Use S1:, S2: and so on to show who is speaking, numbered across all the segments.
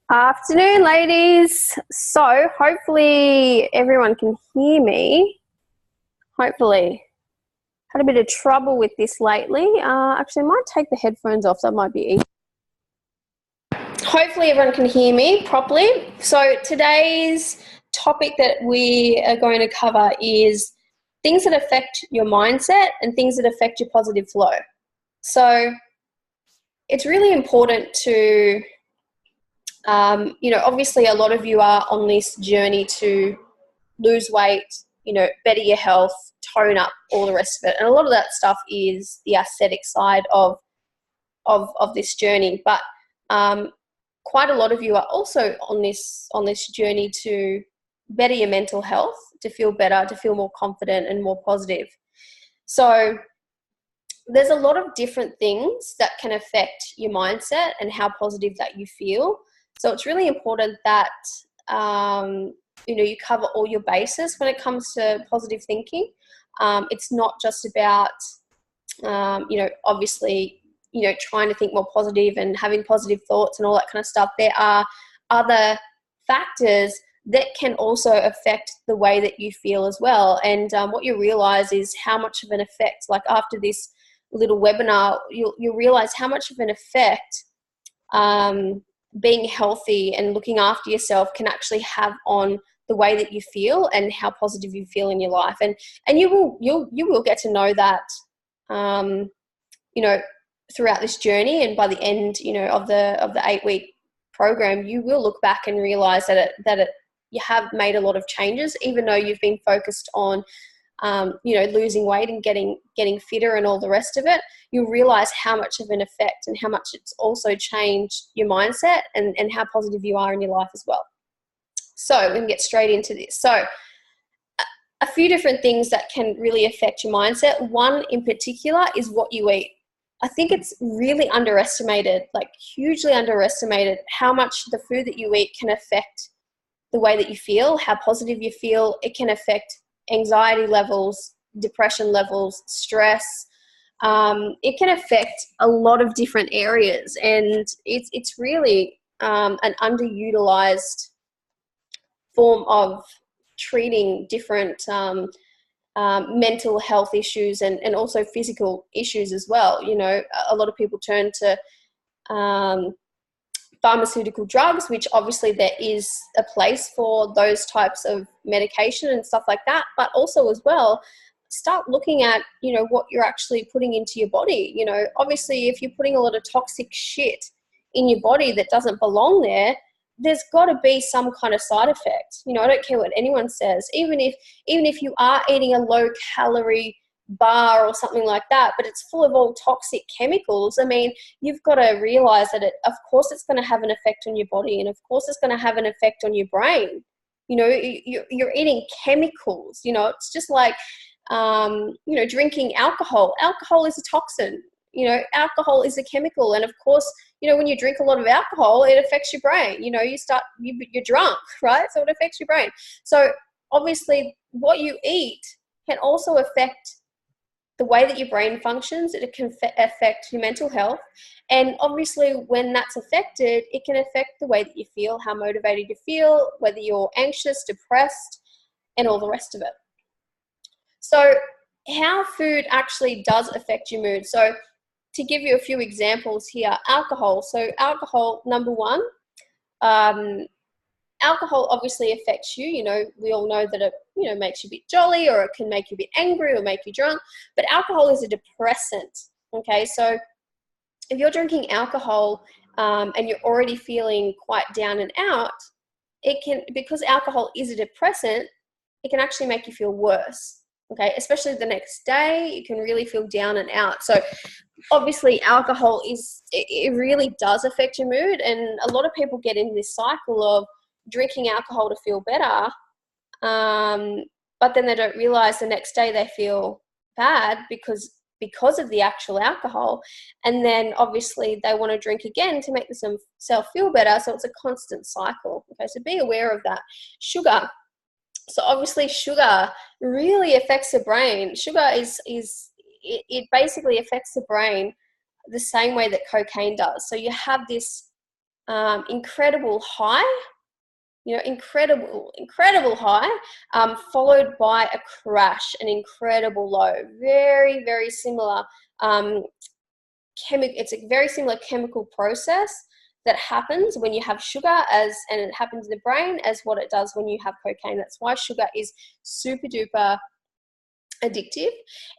S1: Afternoon, ladies. So, hopefully, everyone can hear me. Hopefully, had a bit of trouble with this lately. Actually, I might take the headphones off. That might be easy. Hopefully, everyone can hear me properly. So, today's topic that we are going to cover is things that affect your mindset and things that affect your positive flow. So, it's really important to obviously a lot of you are on this journey to lose weight, better your health, tone up, all the rest of it. And a lot of that stuff is the aesthetic side of this journey. But quite a lot of you are also on this journey to better your mental health, to feel better, to feel more confident and more positive. So there's a lot of different things that can affect your mindset and how positive that you feel. So it's really important that you cover all your bases when it comes to positive thinking. It's not just about obviously trying to think more positive and having positive thoughts and all that kind of stuff. There are other factors that can also affect the way that you feel as well. And what you realize is how much of an effect, like after this little webinar, you'll realize how much of an effect being healthy and looking after yourself can actually have on the way that you feel and how positive you feel in your life. And you will get to know that throughout this journey, and by the end of the 8-week program, you will look back and realize that you have made a lot of changes, even though you've been focused on losing weight and getting fitter and all the rest of it. You'll realize how much of an effect and how much it's also changed your mindset and how positive you are in your life as well. So we can get straight into this. So a few different things that can really affect your mindset. One in particular is what you eat. I think it's really underestimated, like hugely underestimated, how much the food that you eat can affect the way that you feel, how positive you feel. It can affect anxiety levels, depression levels, stress. It can affect a lot of different areas, and it's really an underutilized form of treating different mental health issues and also physical issues as well. A lot of people turn to pharmaceutical drugs, which obviously there is a place for those types of medication and stuff like that, but also as well, start looking at, what you're actually putting into your body. Obviously if you're putting a lot of toxic shit in your body that doesn't belong there, there's got to be some kind of side effect. I don't care what anyone says, even if you are eating a low calorie bar or something like that, but it's full of all toxic chemicals. I mean, you've got to realize that of course it's going to have an effect on your body, and of course it's going to have an effect on your brain. You're eating chemicals. It's just like drinking alcohol. Alcohol is a toxin. Alcohol is a chemical, and of course, when you drink a lot of alcohol, it affects your brain. You're drunk, right? So it affects your brain. So obviously what you eat can also affect the way that your brain functions. It can affect your mental health. And obviously when that's affected, it can affect the way that you feel, how motivated you feel, whether you're anxious, depressed, and all the rest of it. So how food actually does affect your mood. So to give you a few examples here, alcohol. So alcohol, number one, alcohol obviously affects you. We all know that it, makes you a bit jolly, or it can make you a bit angry or make you drunk. But alcohol is a depressant. Okay, so if you're drinking alcohol and you're already feeling quite down and out, because alcohol is a depressant, it can actually make you feel worse. Okay, especially the next day, you can really feel down and out. So obviously alcohol it really does affect your mood, and a lot of people get in this cycle of drinking alcohol to feel better, but then they don't realize the next day they feel bad because of the actual alcohol, and then obviously they want to drink again to make themselves feel better. So it's a constant cycle. Okay, so be aware of that. Sugar. So obviously sugar really affects the brain. Sugar it basically affects the brain the same way that cocaine does. So you have this incredible high, incredible high, followed by a crash, an incredible low. Very, very similar. It's a very similar chemical process that happens when you have sugar, and it happens in the brain as what it does when you have cocaine. That's why sugar is super duper addictive.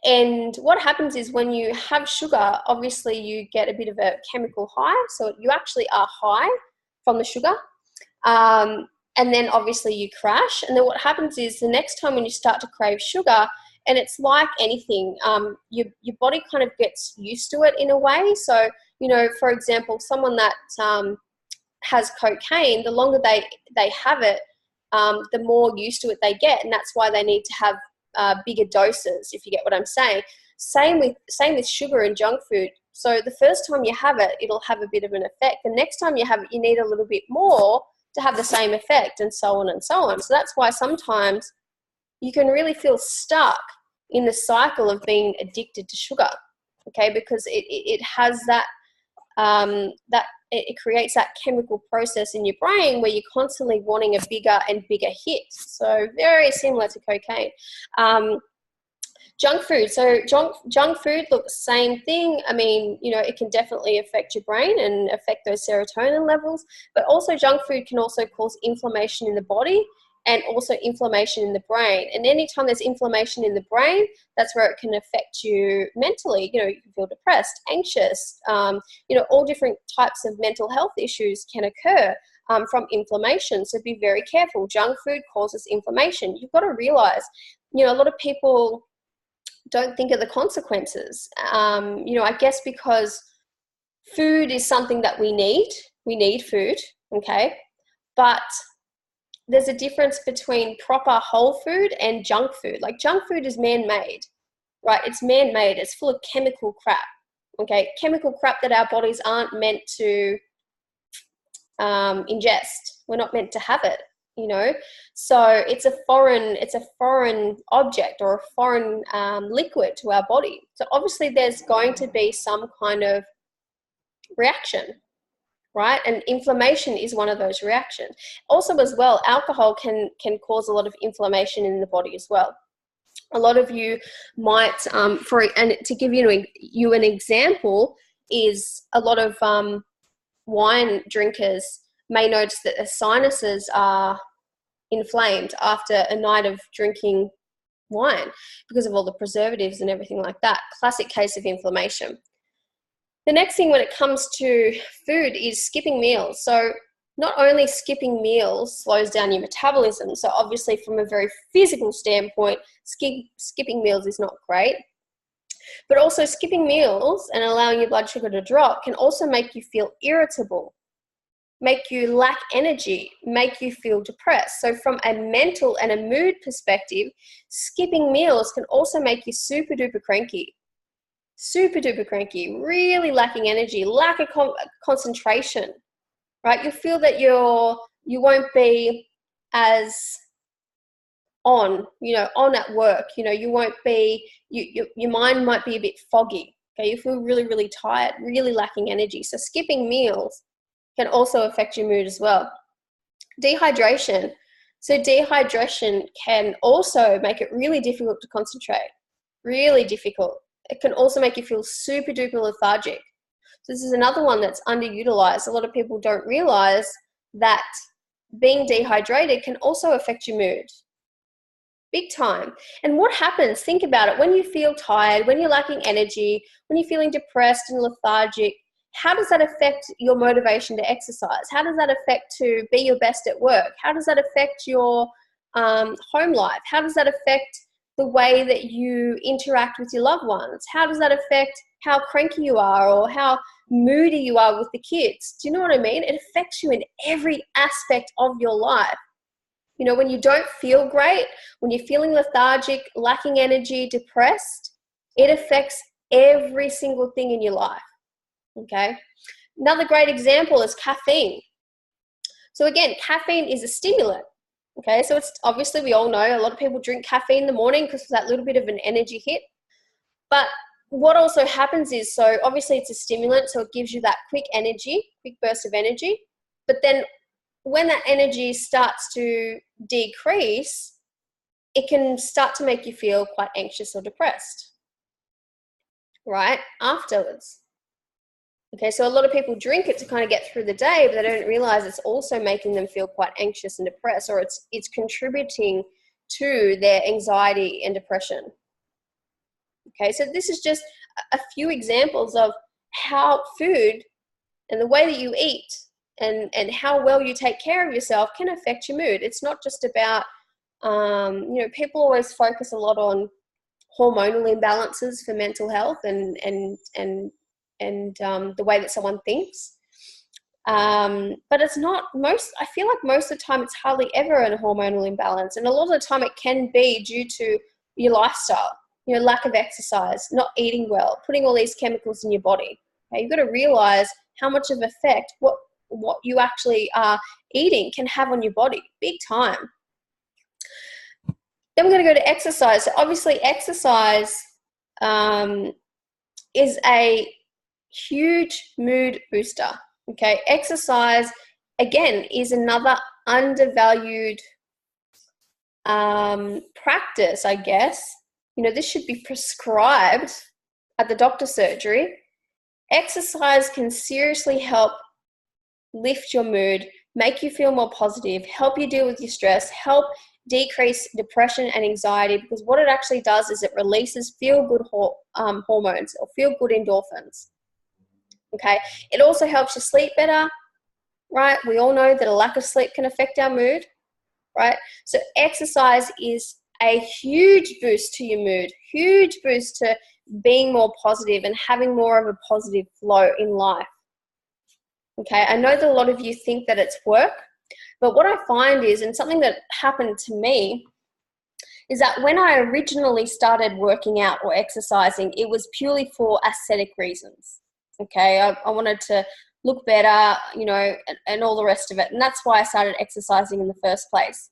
S1: And what happens is when you have sugar, obviously you get a bit of a chemical high. So you actually are high from the sugar. And then obviously you crash. And then what happens is the next time when you start to crave sugar, and it's like anything, your body kind of gets used to it in a way. So, for example, someone that has cocaine, the longer they have it, the more used to it they get. And that's why they need to have bigger doses, if you get what I'm saying. Same with sugar and junk food. So the first time you have it, it'll have a bit of an effect. The next time you have it, you need a little bit more to have the same effect, and so on and so on. So that's why sometimes you can really feel stuck in the cycle of being addicted to sugar, okay? Because it has that, it creates that chemical process in your brain where you're constantly wanting a bigger and bigger hit. So very similar to cocaine. Junk food. So junk food, look, same thing. I mean, it can definitely affect your brain and affect those serotonin levels, but also junk food can also cause inflammation in the body and also inflammation in the brain. And anytime there's inflammation in the brain, that's where it can affect you mentally. You can feel depressed, anxious, all different types of mental health issues can occur from inflammation. So be very careful. Junk food causes inflammation. You've got to realize, a lot of people don't think of the consequences. I guess because food is something that we need food, okay? But there's a difference between proper whole food and junk food. Like junk food is man-made, right? It's man-made. It's full of chemical crap, okay? Chemical crap that our bodies aren't meant to ingest. We're not meant to have it. So it's a foreign object or a foreign liquid to our body. So obviously there's going to be some kind of reaction, right? And inflammation is one of those reactions. Also as well, alcohol can cause a lot of inflammation in the body as well. A lot of you might, and to give you an example, is a lot of wine drinkers may notice that their sinuses are inflamed after a night of drinking wine because of all the preservatives and everything like that. Classic case of inflammation. The next thing when it comes to food is skipping meals. So not only skipping meals slows down your metabolism, so obviously from a very physical standpoint, skipping meals is not great, but also skipping meals and allowing your blood sugar to drop can also make you feel irritable, make you lack energy, make you feel depressed. So from a mental and a mood perspective, skipping meals can also make you super duper cranky, really lacking energy, lack of concentration, right? You feel that you won't be as on at work. You won't be, your mind might be a bit foggy. Okay, you feel really, really tired, really lacking energy. So skipping meals can also affect your mood as well. Dehydration. So dehydration can also make it really difficult to concentrate, really difficult. It can also make you feel super duper lethargic. So this is another one that's underutilized. A lot of people don't realize that being dehydrated can also affect your mood. Big time. And what happens, think about it, when you feel tired, when you're lacking energy, when you're feeling depressed and lethargic, how does that affect your motivation to exercise? How does that affect to be your best at work? How does that affect your home life? How does that affect the way that you interact with your loved ones? How does that affect how cranky you are or how moody you are with the kids? Do you know what I mean? It affects you in every aspect of your life. When you don't feel great, when you're feeling lethargic, lacking energy, depressed, it affects every single thing in your life. Okay. Another great example is caffeine. So again, caffeine is a stimulant. Okay. So it's obviously, we all know a lot of people drink caffeine in the morning because of that little bit of an energy hit. But what also happens is, so obviously it's a stimulant, so it gives you that quick burst of energy. But then when that energy starts to decrease, it can start to make you feel quite anxious or depressed, right? Afterwards. Okay, so a lot of people drink it to kind of get through the day, but they don't realize it's also making them feel quite anxious and depressed, or it's contributing to their anxiety and depression. Okay, so this is just a few examples of how food and the way that you eat and how well you take care of yourself can affect your mood. It's not just about, people always focus a lot on hormonal imbalances for mental health and the way that someone thinks. But it's not I feel like most of the time it's hardly ever a hormonal imbalance. And a lot of the time it can be due to your lifestyle, lack of exercise, not eating well, putting all these chemicals in your body. Okay? You've got to realize how much of effect what you actually are eating can have on your body, big time. Then we're going to go to exercise. So obviously exercise is a huge mood booster. Okay, exercise again is another undervalued practice, I guess. This should be prescribed at the doctor's surgery. Exercise can seriously help lift your mood, make you feel more positive, help you deal with your stress, help decrease depression and anxiety, because what it actually does is it releases feel-good hormones or feel-good endorphins. Okay, it also helps you sleep better, right? We all know that a lack of sleep can affect our mood, right? So exercise is a huge boost to your mood, huge boost to being more positive and having more of a positive flow in life. Okay, I know that a lot of you think that it's work, but what I find is, and something that happened to me, is that when I originally started working out or exercising, it was purely for aesthetic reasons. Okay, I wanted to look better, and all the rest of it. And that's why I started exercising in the first place.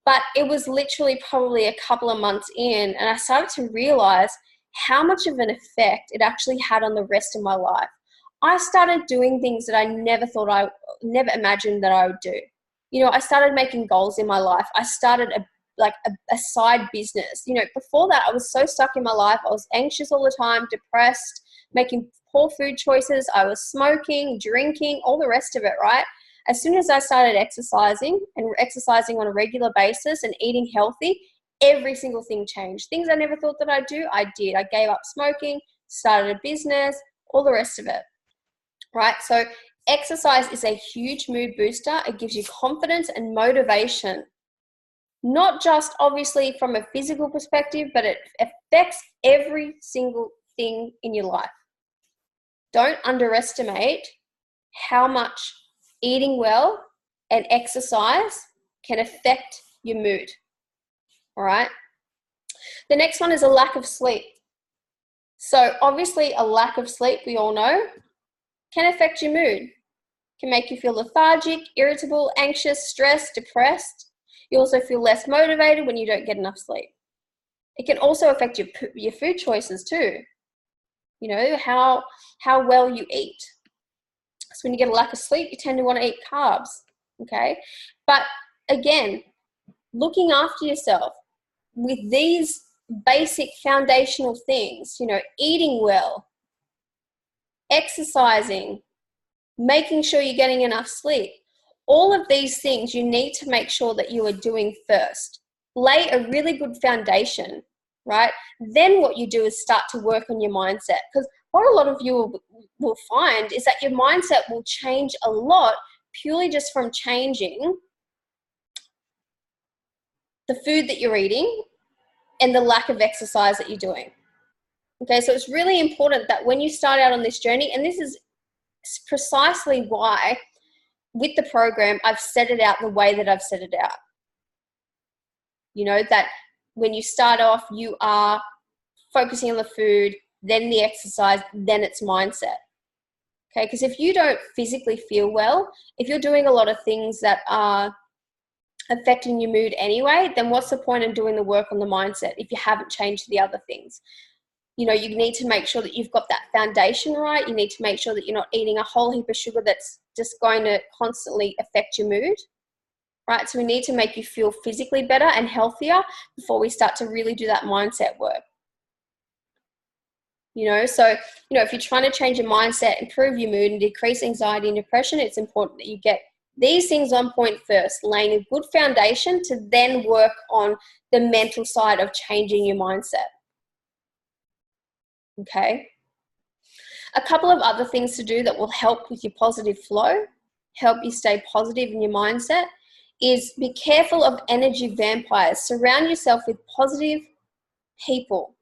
S1: But it was literally probably a couple of months in, and I started to realize how much of an effect it actually had on the rest of my life. I started doing things that I never imagined that I would do. I started making goals in my life. I started a side business. Before that, I was so stuck in my life. I was anxious all the time, depressed, making poor food choices. I was smoking, drinking, all the rest of it, right? As soon as I started exercising on a regular basis and eating healthy, every single thing changed. Things I never thought that I'd do, I did. I gave up smoking, started a business, all the rest of it, right? So exercise is a huge mood booster. It gives you confidence and motivation, not just obviously from a physical perspective, but it affects every single thing in your life. Don't underestimate how much eating well and exercise can affect your mood. All right. The next one is a lack of sleep. So obviously a lack of sleep, we all know, can affect your mood. Can make you feel lethargic, irritable, anxious, stressed, depressed. You also feel less motivated when you don't get enough sleep. It can also affect your food choices too. How well you eat. So when you get a lack of sleep, you tend to want to eat carbs, okay? But again, looking after yourself with these basic foundational things, eating well, exercising, making sure you're getting enough sleep, all of these things you need to make sure that you are doing first. Lay a really good foundation, right? Then what you do is start to work on your mindset, because what a lot of you will find is that your mindset will change a lot purely just from changing the food that you're eating and the lack of exercise that you're doing. Okay, so it's really important that when you start out on this journey, and this is precisely why with the program I've set it out the way that I've set it out. That when you start off, you are focusing on the food, then the exercise, then it's mindset. Okay, because if you don't physically feel well, if you're doing a lot of things that are affecting your mood anyway, then what's the point in doing the work on the mindset if you haven't changed the other things? You know, you need to make sure that you've got that foundation right. You need to make sure that you're not eating a whole heap of sugar that's just going to constantly affect your mood, right? So we need to make you feel physically better and healthier before we start to really do that mindset work. You know, so, you know, if you're trying to change your mindset, improve your mood and decrease anxiety and depression, it's important that you get these things on point first, laying a good foundation to then work on the mental side of changing your mindset. Okay. A couple of other things to do that will help with your positive flow, help you stay positive in your mindset, is be careful of energy vampires. Surround yourself with positive people.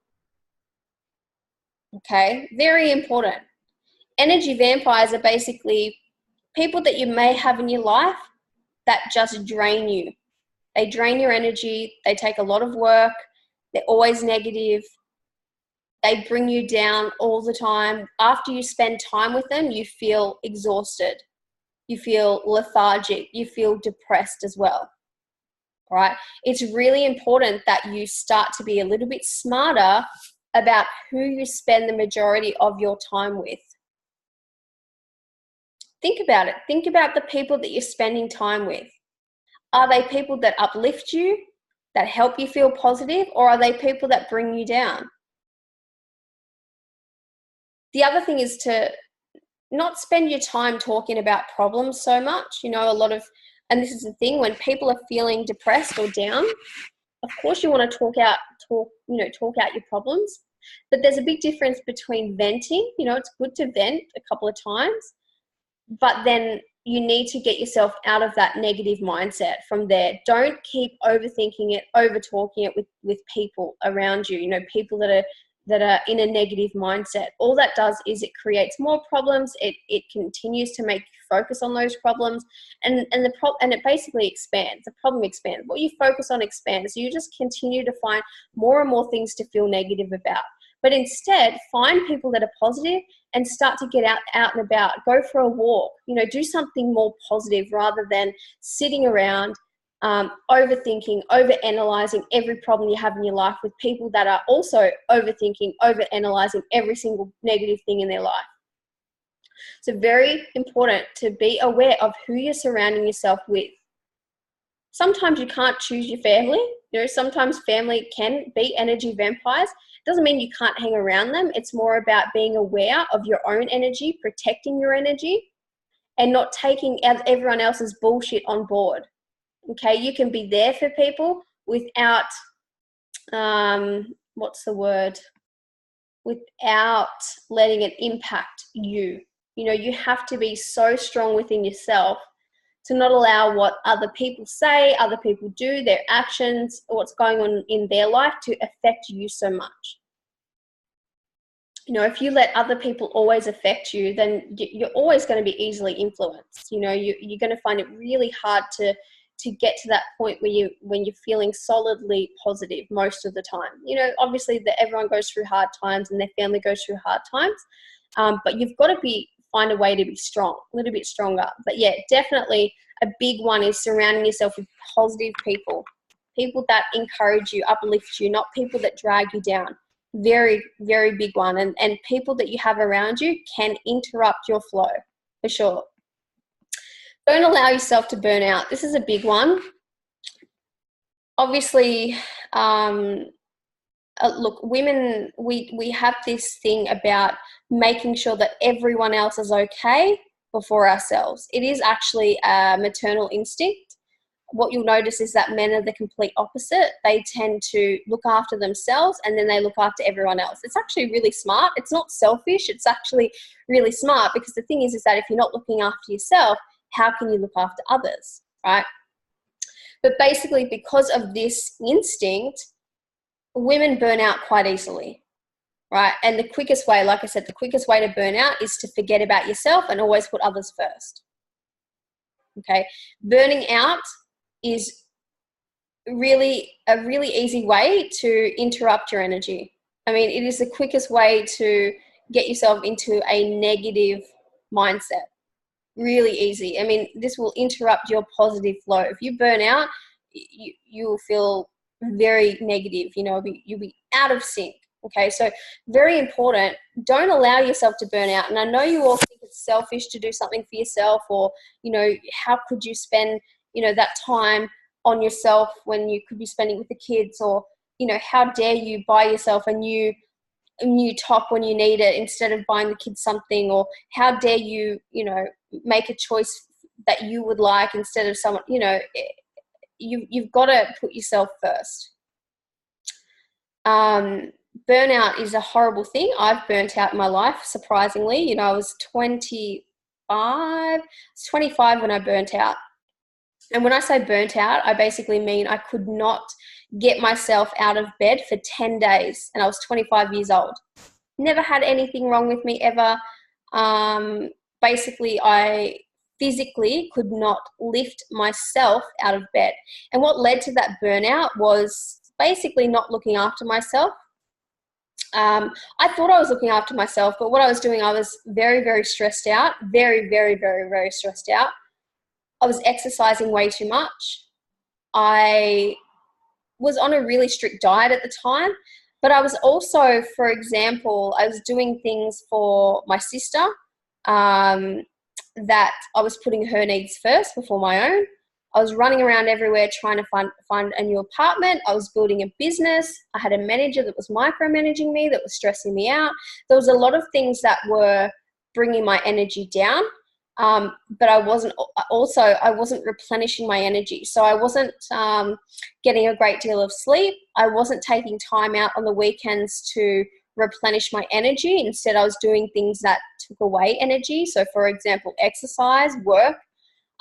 S1: Okay, very important. Energy vampires are basically people that you may have in your life that just drain you. They drain your energy. They take a lot of work. They're always negative. They bring you down all the time. After you spend time with them, you feel exhausted. You feel lethargic. You feel depressed as well. All right? It's really important that you start to be a little bit smarter about who you spend the majority of your time with. Think about it. Think about the people that you're spending time with. Are they people that uplift you, that help you feel positive, or are they people that bring you down? The other thing is to not spend your time talking about problems so much. You know, and this is the thing, when people are feeling depressed or down, of course you want to talk out your problems. But there's a big difference between venting. You know, it's good to vent a couple of times, but then you need to get yourself out of that negative mindset from there. Don't keep overthinking it, over talking it with people around you, you know, people that are in a negative mindset. All that does is it creates more problems. It continues to make you focus on those problems, and it basically expands. The problem expands. What you focus on expands. So you just continue to find more and more things to feel negative about. But instead, find people that are positive and start to get out and about. Go for a walk. You know, do something more positive rather than sitting around overthinking, overanalyzing every problem you have in your life with people that are also overthinking, overanalyzing every single negative thing in their life. So very important to be aware of who you're surrounding yourself with. Sometimes you can't choose your family. You know, sometimes family can be energy vampires. Doesn't mean you can't hang around them. It's more about being aware of your own energy, protecting your energy, and not taking everyone else's bullshit on board. Okay, you can be there for people without, without letting it impact you. You know, you have to be so strong within yourself to not allow what other people say, other people do, their actions, or what's going on in their life to affect you so much. You know, if you let other people always affect you, then you're always going to be easily influenced. You know, you're going to find it really hard to get to that point where when you're feeling solidly positive most of the time. You know, obviously everyone goes through hard times and their family goes through hard times, but you've got to find a way to be strong, a little bit stronger. But yeah, definitely a big one is surrounding yourself with positive people that encourage you, uplift you, not people that drag you down. Very, very big one. And people that you have around you can interrupt your flow for sure. Don't allow yourself to burn out. This is a big one. Obviously, look, women, we have this thing about making sure that everyone else is okay before ourselves. It is actually a maternal instinct. What you'll notice is that men are the complete opposite. They tend to look after themselves and then they look after everyone else. It's actually really smart. It's not selfish. It's actually really smart, because the thing is that if you're not looking after yourself, how can you look after others, right? But basically, because of this instinct, women burn out quite easily, right? And the quickest way, like I said, the quickest way to burn out is to forget about yourself and always put others first, okay? Burning out is a really easy way to interrupt your energy. I mean, it is the quickest way to get yourself into a negative mindset. Really easy. I mean, this will interrupt your positive flow. If you burn out, you will feel very negative. You know, you'll be out of sync, Okay, so very important. Don't allow yourself to burn out. And I know you all think it's selfish to do something for yourself, or, you know, how could you spend, you know, that time on yourself when you could be spending with the kids, or, you know, how dare you buy yourself a new top when you need it instead of buying the kids something, or how dare you, you know, make a choice that you would like instead of someone, you know, you've got to put yourself first. Burnout is a horrible thing. I've burnt out in my life, surprisingly. You know, I was 25 when I burnt out. And when I say burnt out, I basically mean I could not get myself out of bed for 10 days, and I was 25 years old. Never had anything wrong with me ever. Basically, I physically could not lift myself out of bed. And what led to that burnout was basically not looking after myself. I thought I was looking after myself, but what I was doing, I was very, very stressed out, very, very, very, very stressed out. I was exercising way too much. I was on a really strict diet at the time, but I was also, for example, I was doing things for my sister that I was putting her needs first before my own. I was running around everywhere trying to find a new apartment. I was building a business. I had a manager that was micromanaging me, that was stressing me out. There was a lot of things that were bringing my energy down. But I wasn't replenishing my energy. So I wasn't getting a great deal of sleep. I wasn't taking time out on the weekends to replenish my energy. Instead, I was doing things that took away energy. So, for example, exercise, work.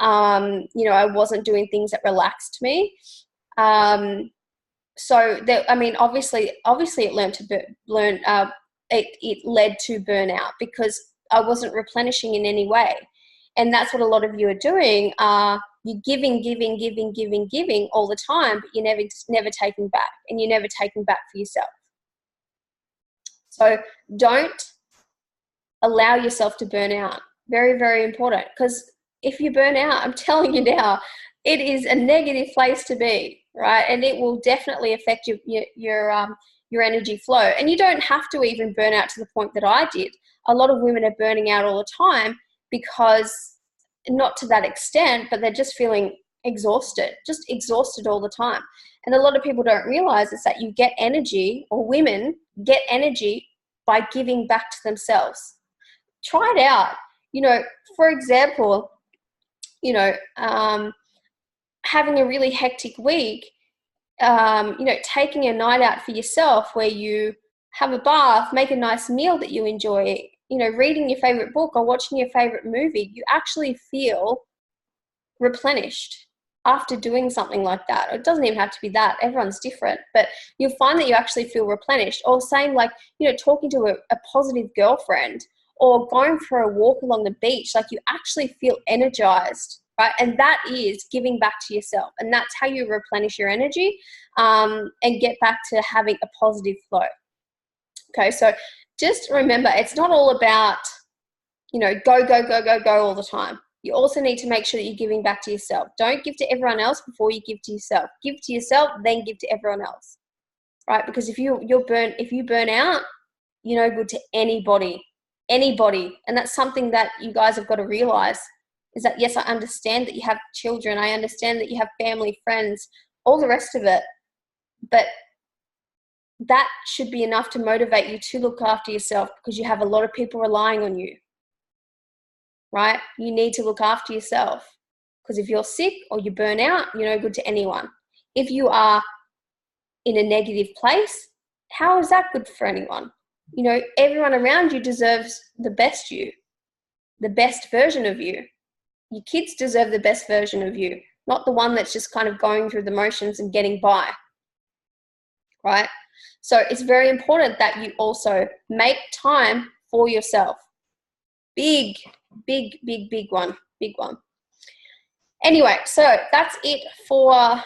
S1: You know, I wasn't doing things that relaxed me. So that, I mean, obviously it it led to burnout because I wasn't replenishing in any way. And that's what a lot of you are doing. You're giving all the time, but you're never taking back, and you're never taking back for yourself. So don't allow yourself to burn out. Very, very important, because if you burn out, I'm telling you now, it is a negative place to be, right? And it will definitely affect your energy flow. And you don't have to even burn out to the point that I did. A lot of women are burning out all the time because, not to that extent, but they're just feeling exhausted all the time. And a lot of people don't realize is that you get energy, or women get energy, by giving back to themselves. Try it out. You know, for example, you know, having a really hectic week, you know, taking a night out for yourself where you have a bath, make a nice meal that you enjoy, you know, reading your favorite book or watching your favorite movie, you actually feel replenished after doing something like that. It doesn't even have to be that. Everyone's different, but you'll find that you actually feel replenished. Or same, like, you know, talking to a positive girlfriend, or going for a walk along the beach, like you actually feel energized, right? And that is giving back to yourself. And that's how you replenish your energy and get back to having a positive flow. Okay, so just remember, it's not all about, you know, go all the time. You also need to make sure that you're giving back to yourself. Don't give to everyone else before you give to yourself. Give to yourself, then give to everyone else, right? Because if you burn out, you're no good to anybody. And that's something that you guys have got to realize, is that, yes, I understand that you have children. I understand that you have family, friends, all the rest of it. But that should be enough to motivate you to look after yourself, because you have a lot of people relying on you, right? You need to look after yourself, because if you're sick or you burn out, you're no good to anyone. If you are in a negative place, how is that good for anyone? You know, everyone around you deserves the best you, the best version of you. Your kids deserve the best version of you, not the one that's just kind of going through the motions and getting by, right? So it's very important that you also make time for yourself. Big one. Anyway, so that's it for